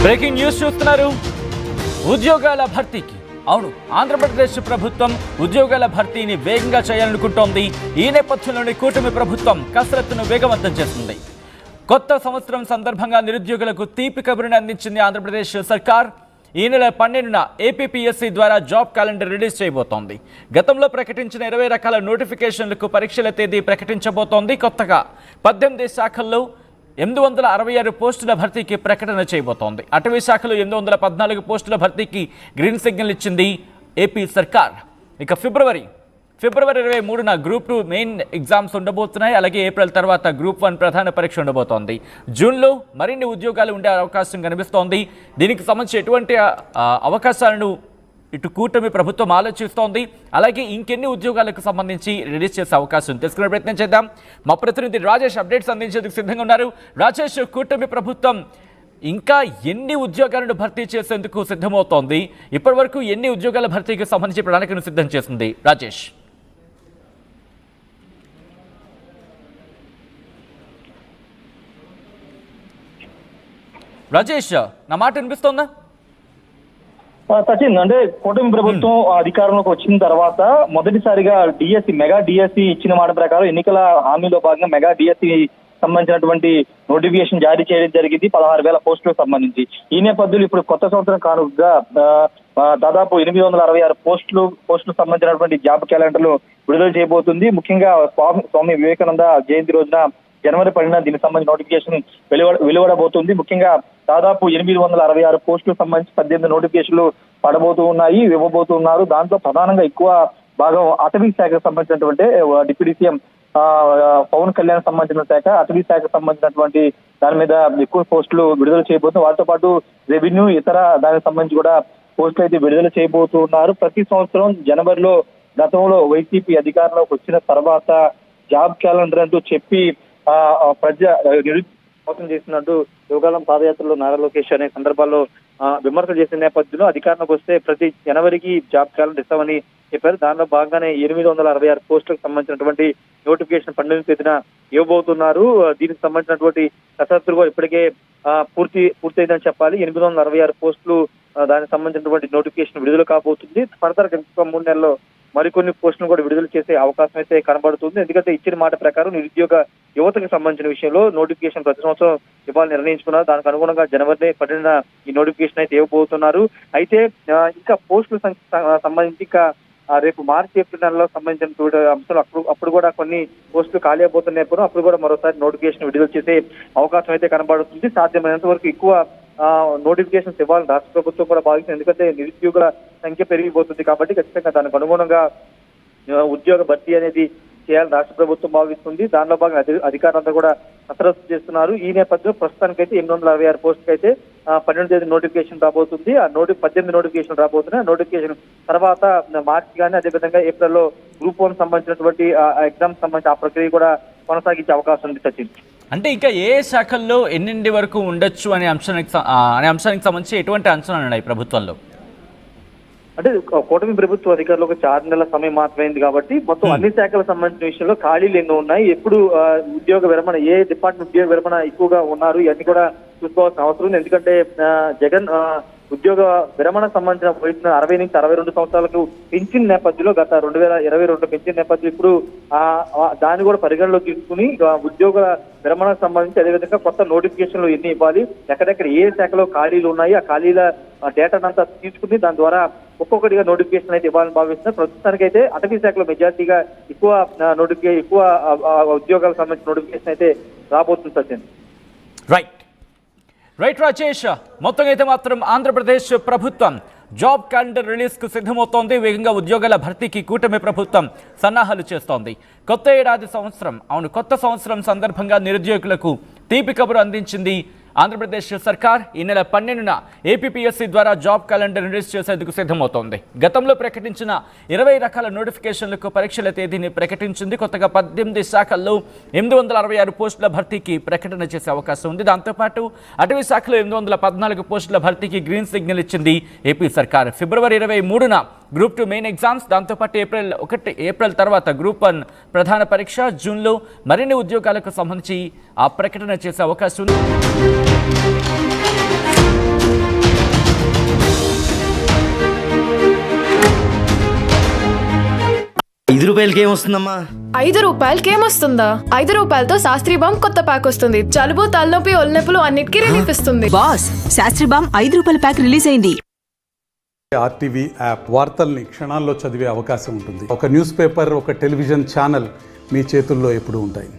Breaking news చూస్తున్నారు. ఉద్యోగాల భర్తీకి అవును, ఆంధ్రప్రదేశ్ ప్రభుత్వం ఉద్యోగాల భర్తీని వేగంగా చేయాలనుకుంటోంది. ఈ నేపథ్యంలోని కూటమి ప్రభుత్వం కసరత్తును వేగవంతం చేస్తుంది. కొత్త సంవత్సరం సందర్భంగా నిరుద్యోగులకు తీపి కబురుని అందించింది ఆంధ్రప్రదేశ్ సర్కార్. ఈ నెల 12న ఏపీపీఎస్సీ ద్వారా జాబ్ క్యాలెండర్ రిలీజ్ చేయబోతోంది. గతంలో ప్రకటించిన 20 రకాల నోటిఫికేషన్లకు పరీక్షల తేదీ ప్రకటించబోతోంది. కొత్తగా 18 శాఖల్లో 866 పోస్టుల భర్తీకి ప్రకటన చేయబోతోంది. అటవీ శాఖలో 814 పోస్టుల భర్తీకి గ్రీన్ సిగ్నల్ ఇచ్చింది ఏపీ సర్కార్. ఇక ఫిబ్రవరి 23న గ్రూప్ 2 మెయిన్ ఎగ్జామ్స్ ఉండబోతున్నాయి. అలాగే ఏప్రిల్ తర్వాత గ్రూప్ 1 ప్రధాన పరీక్ష ఉండబోతోంది. జూన్లో మరిన్ని ఉద్యోగాలు ఉండే అవకాశం కనిపిస్తోంది. దీనికి సంబంధించి ఎటువంటి అవకాశాలను ఇటు కూటమి ప్రభుత్వం ఆలోచిస్తోంది. అలాగే ఇంకెన్ని ఉద్యోగాలకు సంబంధించి రిలీజ్ చేసే అవకాశం తెలుసుకునే ప్రయత్నం చేద్దాం. మా ప్రతినిధి రాజేష్ అప్డేట్స్ అందించేందుకు సిద్ధంగా ఉన్నారు. రాజేష్, కూటమి ప్రభుత్వం ఇంకా ఎన్ని ఉద్యోగాలను భర్తీ చేసేందుకు సిద్ధమవుతోంది? ఇప్పటి వరకు ఎన్ని ఉద్యోగాల భర్తీకి సంబంధించి ప్రణాళికను సిద్ధం చేస్తుంది? రాజేష్ నా మాట వినిపిస్తోందా? సచిన్, అంటే కూటమి ప్రభుత్వం అధికారంలోకి వచ్చిన తర్వాత మొదటిసారిగా మెగా డిఎస్సి ఇచ్చిన మాట ప్రకారం ఎన్నికల హామీలో భాగంగా మెగా డిఎస్సి సంబంధించినటువంటి నోటిఫికేషన్ జారీ చేయడం జరిగింది 16,000 పోస్టులకు సంబంధించి. ఈ నేపథ్యంలో ఇప్పుడు కొత్త సంవత్సరం కానుకగా దాదాపు 866 పోస్టులకు సంబంధించినటువంటి జాబ్ క్యాలెండర్లు విడుదల చేయబోతుంది. ముఖ్యంగా స్వామి వివేకానంద జయంతి రోజున జనవరి 10న దీనికి సంబంధించిన నోటిఫికేషన్ వెలువడబోతుంది. ముఖ్యంగా దాదాపు 866 పోస్టులకు సంబంధించి 18 నోటిఫికేషన్లు ఇవ్వబోతున్నారు. దాంట్లో ప్రధానంగా ఎక్కువ భాగం అటవీ శాఖకు సంబంధించినటువంటి డిప్యూటీ సీఎం పవన్ కళ్యాణ్ సంబంధించిన శాఖ, అటవీ శాఖకు సంబంధించినటువంటి దాని మీద ఎక్కువ పోస్టులు విడుదల చేయబోతున్నారు. వాటితో పాటు రెవెన్యూ ఇతర దానికి సంబంధించి కూడా పోస్టులు అయితే విడుదల చేయబోతున్నారు. ప్రతి సంవత్సరం జనవరిలో గతంలో వైసీపీ అధికారంలోకి వచ్చిన తర్వాత జాబ్ క్యాలెండర్ అంటూ చెప్పి మోసం చేసినట్టు యోగాలం పాదయాత్రలో నారా లోకేష్ అనే సందర్భాల్లో విమర్శలు చేసిన నేపథ్యంలో అధికారంలోకి వస్తే ప్రతి జనవరికి జాబ్ క్యాలెండర్ ఇస్తామని చెప్పారు. దానిలో భాగంగానే 866 పోస్టులకు సంబంధించినటువంటి నోటిఫికేషన్ 12వ తేదీన ఇవ్వబోతున్నారు. దీనికి సంబంధించినటువంటి కసరత్తులు కూడా ఇప్పటికే పూర్తయిందని చెప్పాలి. 866 పోస్టులు దానికి సంబంధించినటువంటి నోటిఫికేషన్ విడుదల కాబోతుంది. ఫర్దర్ ఇంకొక 3 నెలల్లో మరికొన్ని పోస్టులను కూడా విడుదల చేసే అవకాశం అయితే కనబడుతుంది. ఎందుకంటే ఇచ్చిన మాట ప్రకారం నిరుద్యోగ యువతకు సంబంధించిన విషయంలో నోటిఫికేషన్ ప్రతి సంవత్సరం ఇవ్వాలని నిర్ణయించుకున్నారు. దానికి అనుగుణంగా జనవరి 12న ఈ నోటిఫికేషన్ అయితే ఇవ్వబోతున్నారు. అయితే ఇంకా పోస్టులకు సంబంధించి ఇంకా రేపు మార్చి ఏప్రిల్ నెలలో సంబంధించిన అంశాలు అప్పుడు కూడా కొన్ని పోస్టులు ఖాళీ అయిపోతున్నప్పుడు అప్పుడు కూడా మరోసారి నోటిఫికేషన్ విడుదల చేసే అవకాశం అయితే కనబడుతుంది. సాధ్యమైనంత వరకు ఎక్కువ నోటిఫికేషన్స్ ఇవ్వాలని రాష్ట్ర ప్రభుత్వం కూడా భావిస్తుంది. ఎందుకంటే నిరుద్యోగుల సంఖ్య పెరిగిపోతుంది కాబట్టి ఖచ్చితంగా దానికి అనుగుణంగా ఉద్యోగ భర్తీ అనేది చేయాలని రాష్ట్ర ప్రభుత్వం భావిస్తుంది. దానిలో భాగంగా అధికారులంతా కూడా కసరత్తు చేస్తున్నారు. ఈ నేపథ్యంలో ప్రస్తుతానికైతే 866 పోస్టులకు అయితే 12వ తేదీ నోటిఫికేషన్ రాబోతుంది. 18 నోటిఫికేషన్ రాబోతున్నాయి. నోటిఫికేషన్ తర్వాత మార్చి కానీ అదేవిధంగా ఏప్రిల్లో గ్రూప్ 1 సంబంధించినటువంటి ఎగ్జామ్స్ సంబంధించి ఆ ప్రక్రియ కూడా కొనసాగించే అవకాశం ఉంది. సచిన్, అంటే ఇంకా ఏ శాఖల్లో ఎన్నింటి వరకు ఉండొచ్చు అనే అంశానికి సంబంధించి ఎటువంటి అంచనాలు ఉన్నాయి ప్రభుత్వంలో? అంటే కూటమి ప్రభుత్వ అధికారులకు 6 నెలల సమయం మాత్రమైంది కాబట్టి మొత్తం అన్ని శాఖలకు సంబంధించిన విషయంలో ఖాళీలు ఎన్నో ఉన్నాయి, ఎప్పుడు ఉద్యోగ విరమణ, ఏ డిపార్ట్మెంట్ ఉద్యోగ విరమణ ఎక్కువగా ఉన్నారు, ఇవన్నీ కూడా చూసుకోవాల్సిన అవసరం ఉంది. ఎందుకంటే జగన్ ఉద్యోగ విరమణ సంబంధించిన వయసును 60 నుంచి 62 సంవత్సరాలకు పెంచిన నేపథ్యంలో గత 2022 పెంచిన నేపథ్యంలో ఇప్పుడు దాన్ని కూడా పరిగణలోకి తీసుకుని ఉద్యోగ విరమణకు సంబంధించి అదేవిధంగా కొత్త నోటిఫికేషన్లు ఎన్ని ఇవ్వాలి, ఎక్కడెక్కడ ఏ శాఖలో ఖాళీలు ఉన్నాయి, ఆ ఖాళీల డేటానంతా తీసుకుని దాని ద్వారా ఒక్కొక్కటిగా నోటిఫికేషన్ అయితే ఇవ్వాలని భావిస్తున్నారు. ప్రస్తుతానికైతే అటవీ శాఖలో మెజార్టీగా ఎక్కువ ఉద్యోగాలకు సంబంధించిన నోటిఫికేషన్ అయితే రాబోతుంది. సచిన్, రైట్ రాజేష్, మొత్తం అయితే మాత్రం ఆంధ్రప్రదేశ్ ప్రభుత్వం జాబ్ క్యాలెండర్ రిలీజ్కు సిద్ధమవుతోంది. వేగంగా ఉద్యోగాల భర్తీకి కూటమి ప్రభుత్వం సన్నాహాలు చేస్తోంది. కొత్త సంవత్సరం సందర్భంగా నిరుద్యోగులకు తీపి కబురు అందించింది ఆంధ్రప్రదేశ్ సర్కార్. ఈ నెల 12న ఏపీపీఎస్సీ ద్వారా జాబ్ క్యాలెండర్ రిలీజ్ చేసేందుకు సిద్ధమవుతోంది. గతంలో ప్రకటించిన 20 రకాల నోటిఫికేషన్లకు పరీక్షల తేదీని ప్రకటించింది. కొత్తగా 18 శాఖల్లో 866 పోస్టుల భర్తీకి ప్రకటన చేసే అవకాశం ఉంది. దాంతోపాటు అటవీ శాఖలో 814 పోస్టుల భర్తీకి గ్రీన్ సిగ్నల్ ఇచ్చింది ఏపీ సర్కార్. ఫిబ్రవరి 23న గ్రూప్ 2 మెయిన్ ఎగ్జామ్స్, దాంతోపాటు ఏప్రిల్ తర్వాత గ్రూప్ 1 ప్రధాన పరీక్ష, జూన్లో మరిన్ని ఉద్యోగాలకు సంబంధించి ఆ ప్రకటన చేసే అవకాశం ఉంది. 5 రూపాయలకి ఏమొస్తుందమ్మా? 5 రూపాయలకి ఏమొస్తుందా? 5 రూపాయలతో శాస్త్రీ బామ్ కొత్త ప్యాక్ వస్తుంది. జలుబు, తలనొప్పి, ఒళ్ళనొప్పులు అన్నిటికీ రిలీఫ్ ఇస్తుంది. బాస్, శాస్త్రీ బామ్ 5 రూపాయల ప్యాక్ రిలీజ్ అయింది. ఆర్టీవీ యాప్ వార్తల్ని క్షణాల్లో చదివే అవకాశం ఉంటుంది. ఒక న్యూస్ పేపర్, ఒక టెలివిజన్ ఛానల్ మీ చేతుల్లో ఎప్పుడూ ఉంటాయి.